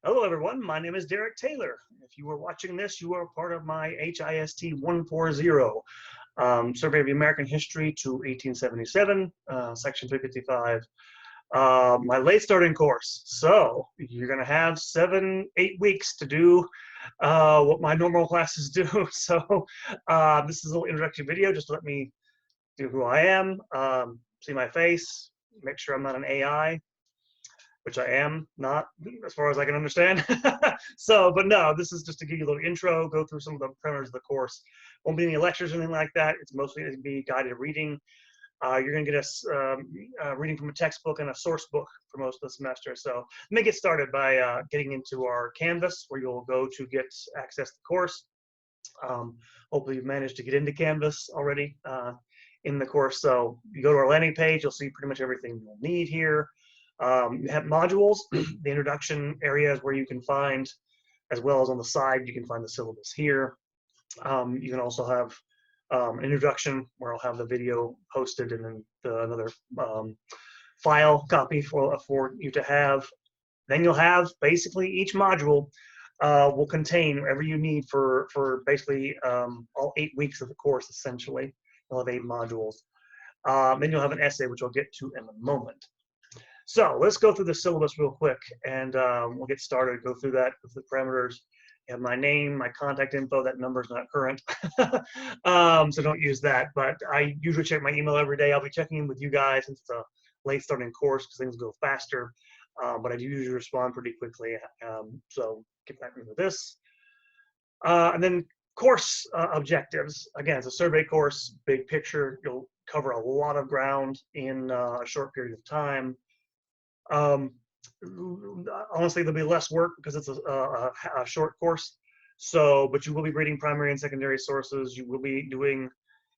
Hello, everyone. My name is Derek Taylor. If you are watching this, you are part of my HIST 140, Survey of American History to 1877, Section 355, my late starting course. So you're going to have 8 weeks to do what my normal classes do. So this is a little introductory video just to let me do who I am, see my face, make sure I'm not an AI, which I am not, as far as I can understand. So, but no, this is just to give you a little intro, go through some of the parameters of the course. Won't be any lectures or anything like that. It's mostly going to be guided reading. You're going to get a reading from a textbook and a source book for most of the semester. So let me get started by getting into our Canvas, where you'll go to get access to the course. Hopefully you've managed to get into Canvas already in the course. So you go to our landing page, you'll see pretty much everything you'll need here. You have modules. The introduction area is where you can find, as well as on the side, you can find the syllabus here. You can also have an introduction where I'll have the video posted and then another file copy for you to have. Then you'll have basically each module will contain whatever you need for basically all 8 weeks of the course, essentially. You'll have 8 modules. Then you'll have an essay, which I'll get to in a moment. So let's go through the syllabus real quick, and we'll get started, go through that with the parameters. You have my name, my contact info. That number is not current, so don't use that. But I usually check my email every day. I'll be checking in with you guys since it's a late starting course because things go faster. But I do usually respond pretty quickly. So get back into this. And then course objectives. Again, it's a survey course, big picture. You'll cover a lot of ground in a short period of time. Honestly, there'll be less work because it's a short course. So, but you will be reading primary and secondary sources. You will be doing,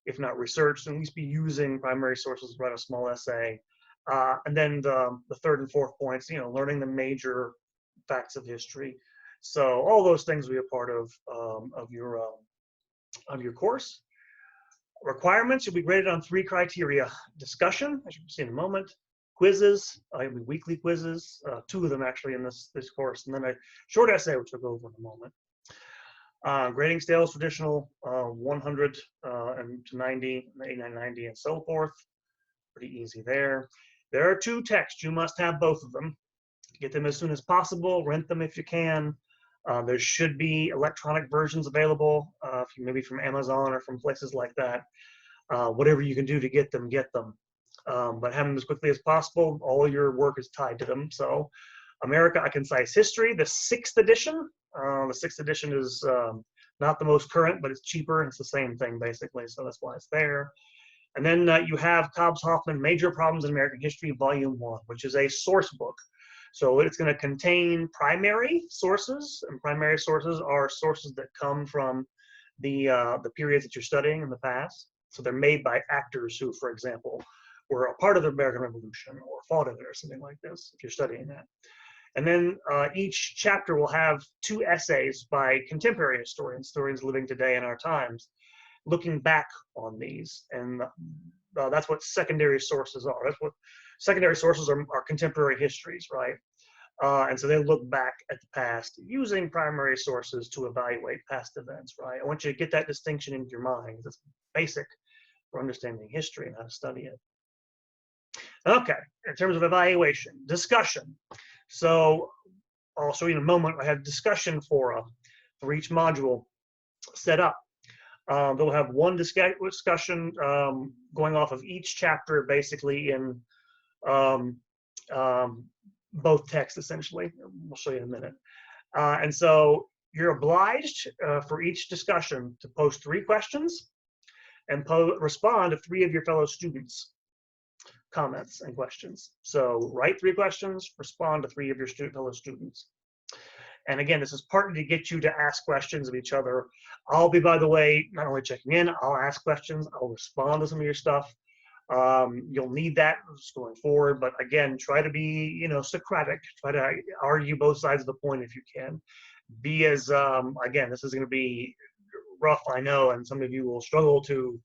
if not research, at least be using primary sources to write a small essay. And then the third and fourth points, learning the major facts of history. So all those things will be a part of your course. Requirements, you'll be graded on 3 criteria: discussion, as you can see in a moment, quizzes, weekly quizzes, 2 of them actually in this course, and then a short essay, which we'll go over in a moment. Grading scale is traditional, 100 to 90, 89, 90, and so forth. Pretty easy there. There are 2 texts. You must have both of them. Get them as soon as possible. Rent them if you can. There should be electronic versions available, maybe from Amazon or from places like that. Whatever you can do to get them, get them. But have them as quickly as possible. All your work is tied to them. So America, A Concise History, the 6th edition. The 6th edition is not the most current, but it's cheaper. It's the same thing, basically. So that's why it's there. And then you have Cobbs-Hoffman, Major Problems in American History, Volume 1, which is a source book. So it's going to contain primary sources, and primary sources are sources that come from the periods that you're studying in the past. So they're made by actors who, for example, were a part of the American Revolution or fought in it or something like this, if you're studying that. And then each chapter will have 2 essays by contemporary historians living today in our times, looking back on these. And that's what secondary sources are. That's what secondary sources are contemporary histories, right? And so they look back at the past using primary sources to evaluate past events, right? I want you to get that distinction into your mind. It's basic for understanding history and how to study it. Okay, in terms of evaluation, discussion. So I'll show you in a moment. I have discussion forum for each module set up. They'll have one discussion going off of each chapter, basically in both texts, essentially. We'll show you in a minute. And so you're obliged for each discussion to post 3 questions and respond to 3 of your fellow students' comments and questions. So write 3 questions, respond to 3 of your fellow students. And again, this is partly to get you to ask questions of each other. I'll be, by the way, not only checking in, I'll ask questions, I'll respond to some of your stuff. You'll need that going forward, but again, try to be, Socratic. Try to argue both sides of the point if you can. Be as, again, this is going to be rough, I know, and some of you will struggle to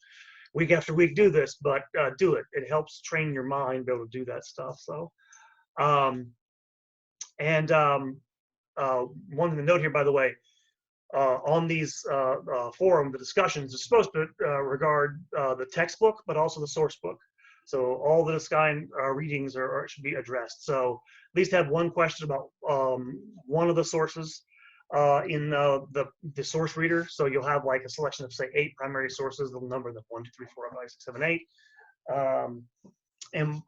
week after week do this, but do it. It helps train your mind to be able to do that stuff. So, one thing to note here, by the way, on these forum, the discussions is supposed to regard the textbook, but also the source book. So all the discussion readings should be addressed. So at least have one question about one of the sources in the source reader. So you'll have like a selection of say 8 primary sources. They'll number them 1, 2, 3, 4, 5, 6, 7, 8. And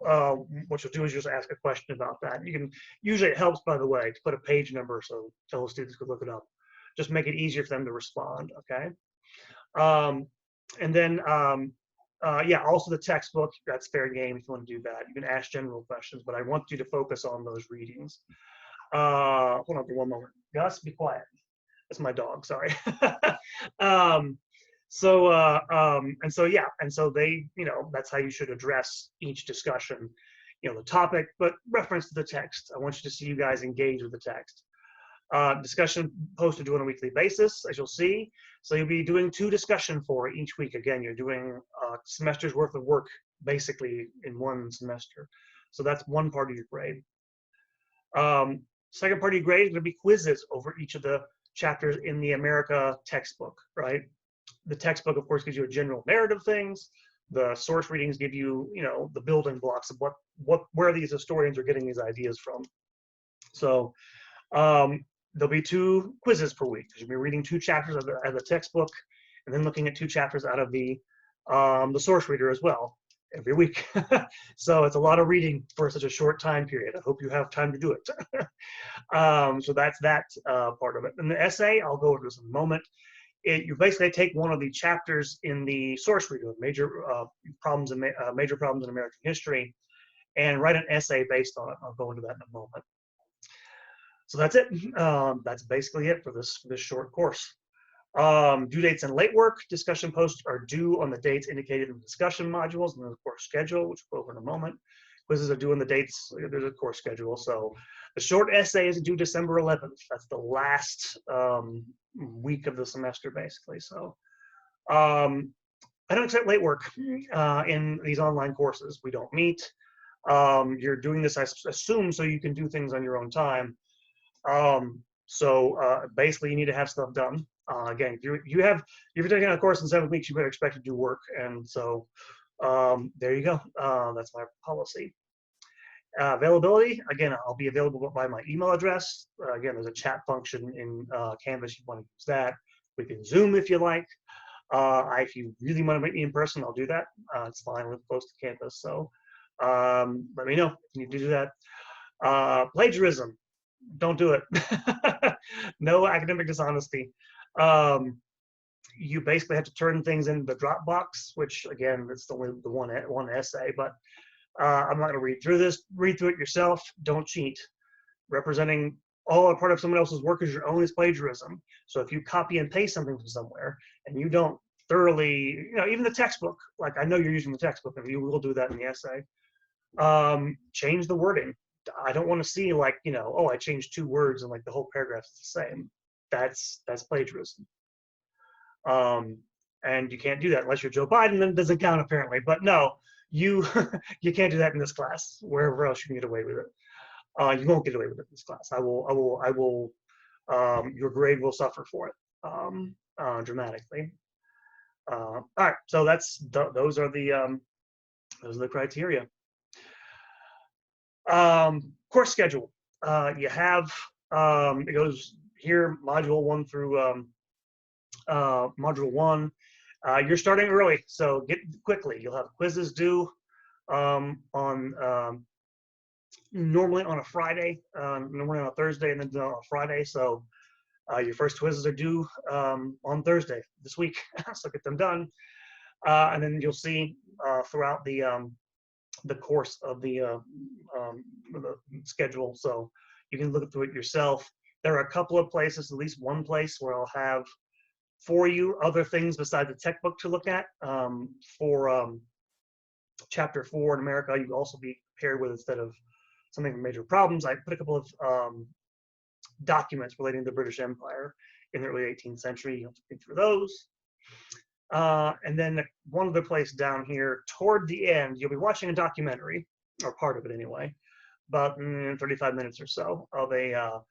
what you'll do is just ask a question about that. You can usually, it helps, by the way, to put a page number so fellow students could look it up. Just make it easier for them to respond. Okay. And then yeah, also the textbook, that's fair game if you want to do that. You can ask general questions, but I want you to focus on those readings. Hold on for one moment. Gus, be quiet. That's my dog, sorry. And so yeah, and so they, that's how you should address each discussion, the topic, but reference to the text. I want you to see you guys engage with the text. Discussion posted on a weekly basis, as you'll see. So you'll be doing 2 discussion for each week. Again, you're doing a semester's worth of work basically in one semester. So that's one part of your grade. Second part of your grade is going to be quizzes over each of the chapters in the America textbook, right? The textbook, of course, gives you a general narrative things. The source readings give you, the building blocks of where these historians are getting these ideas from. So there'll be 2 quizzes per week. You'll be reading 2 chapters of the textbook, and then looking at 2 chapters out of the source reader as well every week. So it's a lot of reading for such a short time period. I hope you have time to do it. So that's that part of it. And the essay, I'll go over this in a moment. You basically take one of the chapters in the source reader, major problems in American history, and write an essay based on it. I'll go into that in a moment. So that's it. That's basically it for this short course. Due dates and late work. Discussion posts are due on the dates indicated in the discussion modules and the course schedule, which we'll go over in a moment. Quizzes are due on the dates. There's a course schedule. So the short essay is due December 11th. That's the last week of the semester, basically. So I don't accept late work in these online courses. We don't meet. You're doing this, I assume, so you can do things on your own time. Basically, you need to have stuff done. Again, if you're taking a course in 7 weeks, you better expect to do work. And so there you go. That's my policy. Availability, again, I'll be available by my email address. Again, there's a chat function in Canvas. You want to use that. We can Zoom if you like. If you really want to meet me in person, I'll do that. It's fine. We're close to campus. So let me know if you need to do that. Plagiarism. Don't do it. No academic dishonesty. You basically have to turn things into the Dropbox, which again, it's only the one essay, but I'm not going to read through this. Read through it yourself. Don't cheat. Representing all a part of someone else's work as your own is plagiarism. So if you copy and paste something from somewhere and you don't thoroughly, even the textbook, like I know you're using the textbook and you will do that in the essay, change the wording. I don't want to see like, oh, I changed 2 words and like the whole paragraph is the same. That's plagiarism. And you can't do that unless you're Joe Biden, then it doesn't count apparently. But no, you you can't do that in this class. Wherever else you can get away with it, you won't get away with it in this class. I will. Your grade will suffer for it dramatically. All right, so those are the criteria. Course schedule. You have it goes here, module 1 through module 1. You're starting early, so get quickly. You'll have quizzes due normally on a Friday, normally on a Thursday, and then on a Friday. So your first quizzes are due on Thursday this week, so get them done. And then you'll see throughout the course of the schedule, so you can look through it yourself. There are a couple of places, at least one place, where I'll have for you other things besides the tech book to look at. For chapter 4 in America, you will also be paired with, instead of something from major problems, I put a couple of documents relating to the British Empire in the early 18th century. You'll have to read through those. And then one other place down here, toward the end, you'll be watching a documentary, or part of it anyway, about 35 minutes or so, of a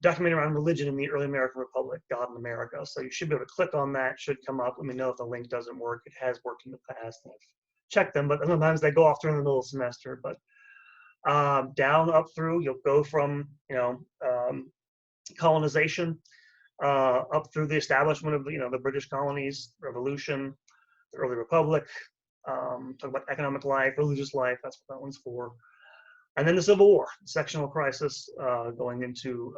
documentary around religion in the early American Republic, God in America. So you should be able to click on that. It should come up. Let me know if the link doesn't work. It has worked in the past. I've checked them, but sometimes they go off during the middle of the semester. But down, up through, you'll go from colonization up through the establishment of the British colonies, Revolution, the early Republic. Talk about economic life, religious life. That's what that one's for. And then the Civil War, sectional crisis, going into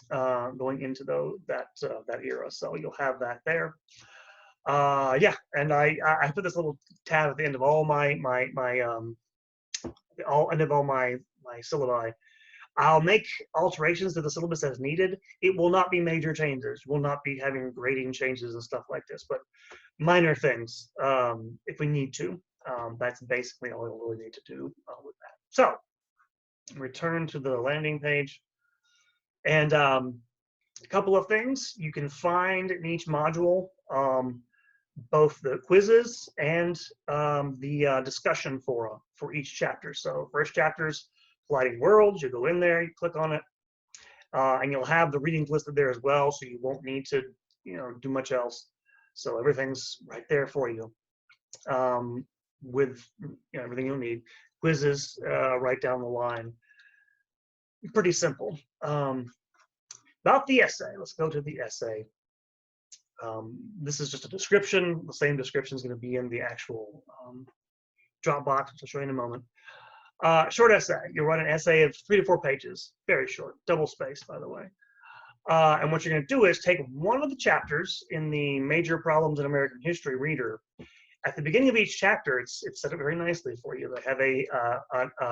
that era. So you'll have that there. Yeah, and I put this little tab at the end of all my syllabi. I'll make alterations to the syllabus as needed. It will not be major changes. We'll not be having grading changes and stuff like this, but minor things if we need to. That's basically all we'll really need to do with that. So return to the landing page. And a couple of things you can find in each module, both the quizzes and the discussion forum for each chapter. So first chapter's Colliding Worlds. You go in there, you click on it, and you'll have the readings listed there as well, so you won't need to do much else. So everything's right there for you with everything you'll need. Quizzes right down the line. Pretty simple. About the essay, let's go to the essay. This is just a description. The same description is going to be in the actual Dropbox, which I'll show you in a moment. Short essay. You'll write an essay of 3 to 4 pages. Very short, double spaced, by the way. And what you're going to do is take one of the chapters in the Major Problems in American History reader. At the beginning of each chapter, it's set up very nicely for you. They have a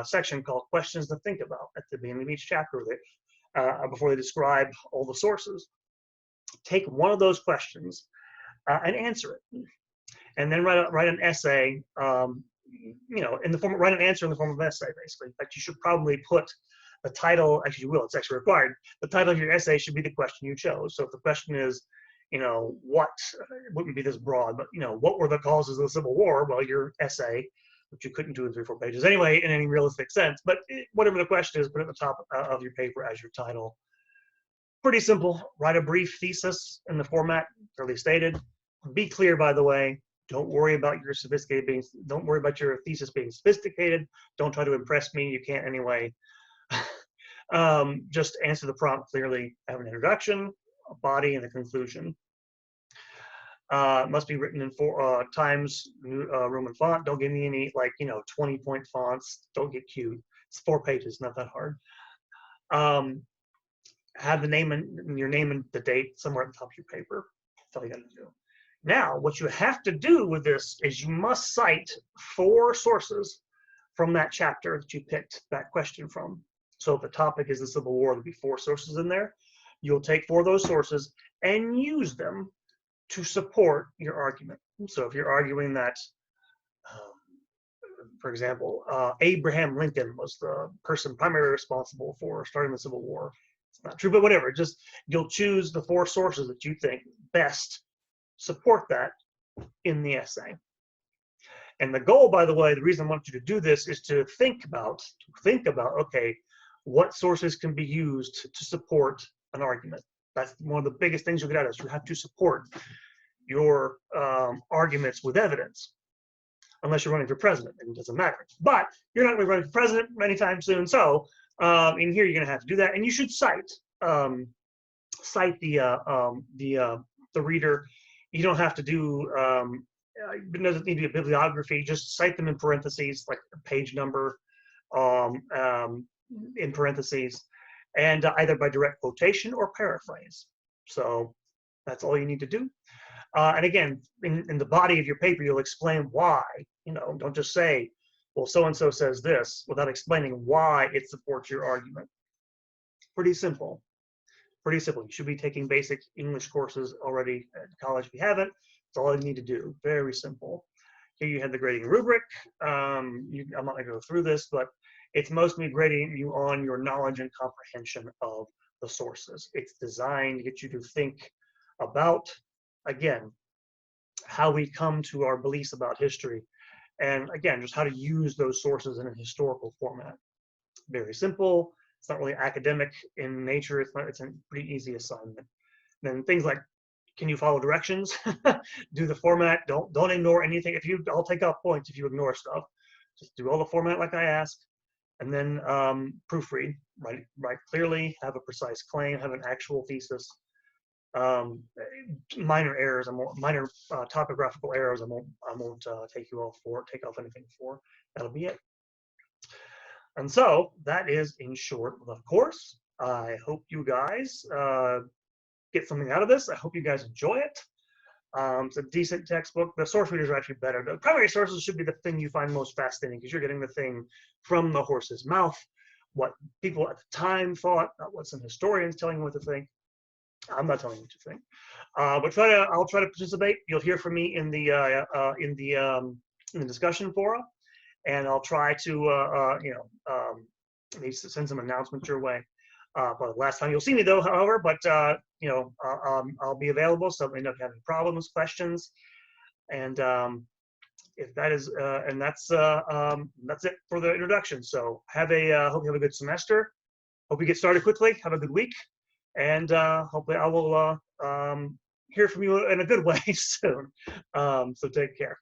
section called Questions to Think About at the beginning of each chapter before they describe all the sources. Take one of those questions and answer it, and then write an essay. Write an answer in the form of an essay, basically. But you should probably put the title. Actually, you will. It's actually required. The title of your essay should be the question you chose. So if the question is, what, it wouldn't be this broad, but what were the causes of the Civil War? Well, your essay, which you couldn't do in 3 or 4 pages anyway, in any realistic sense. But whatever the question is, put it at the top of your paper as your title. Pretty simple. Write a brief thesis in the format clearly stated. Be clear, by the way. Don't worry about your Don't worry about your thesis being sophisticated. Don't try to impress me. You can't anyway. Just answer the prompt clearly. Have an introduction, a body, and a conclusion. Must be written in Times Roman font. Don't give me any 20-point fonts. Don't get cute. It's 4 pages, not that hard. Have the name and your name and the date somewhere at the top of your paper. That's all you got to do. Now, what you have to do with this is you must cite 4 sources from that chapter that you picked that question from. So if the topic is the Civil War, there'll be 4 sources in there. You'll take 4 of those sources and use them to support your argument. So if you're arguing that, for example, Abraham Lincoln was the person primarily responsible for starting the Civil War, it's not true, but whatever. Just you'll choose the 4 sources that you think best support that in the essay. And the goal, by the way, the reason I want you to do this is to think about, okay, what sources can be used to support an argument. That's one of the biggest things you'll get out of this. You have to support your arguments with evidence, unless you're running for president, and it doesn't matter. But you're not going to be running for president anytime soon, so in here you're going to have to do that, and you should cite the reader. You don't have to do. It doesn't need to be a bibliography. Just cite them in parentheses, like a page number, in parentheses, and either by direct quotation or paraphrase. So that's all you need to do. And again, in the body of your paper, you'll explain why. Don't just say, well, so-and-so says this, without explaining why it supports your argument. Pretty simple. Pretty simple. You should be taking basic English courses already at college. If you haven't, that's all you need to do. Very simple. Here you have the grading rubric. I'm not going to go through this, but it's mostly grading you on your knowledge and comprehension of the sources. It's designed to get you to think about, again, how we come to our beliefs about history, and again, just how to use those sources in a historical format. Very simple, It's not really academic in nature. It's a pretty easy assignment. Then things like, can you follow directions? Do the format. Don't ignore anything. I'll take off points if you ignore stuff. Just do all the format like I asked, and then proofread. Write clearly. Have a precise claim. Have an actual thesis. Minor errors, minor topographical errors. I won't take off anything for. That'll be it. And so that is, in short, the course. I hope you guys get something out of this. I hope you guys enjoy it. It's a decent textbook. The source readers are actually better. The primary sources should be the thing you find most fascinating, because you're getting the thing from the horse's mouth, what people at the time thought, not what some historians telling you what to think. I'm not telling you what to think, but I'll try to participate. You'll hear from me in the discussion forum, and I'll try to maybe send some announcements your way. But last time you'll see me though, however, but I'll be available. So let me know if you have any problems, questions, and if that is, and that's it for the introduction. So hope you have a good semester. Hope you get started quickly. Have a good week. And hopefully I will hear from you in a good way soon. So take care.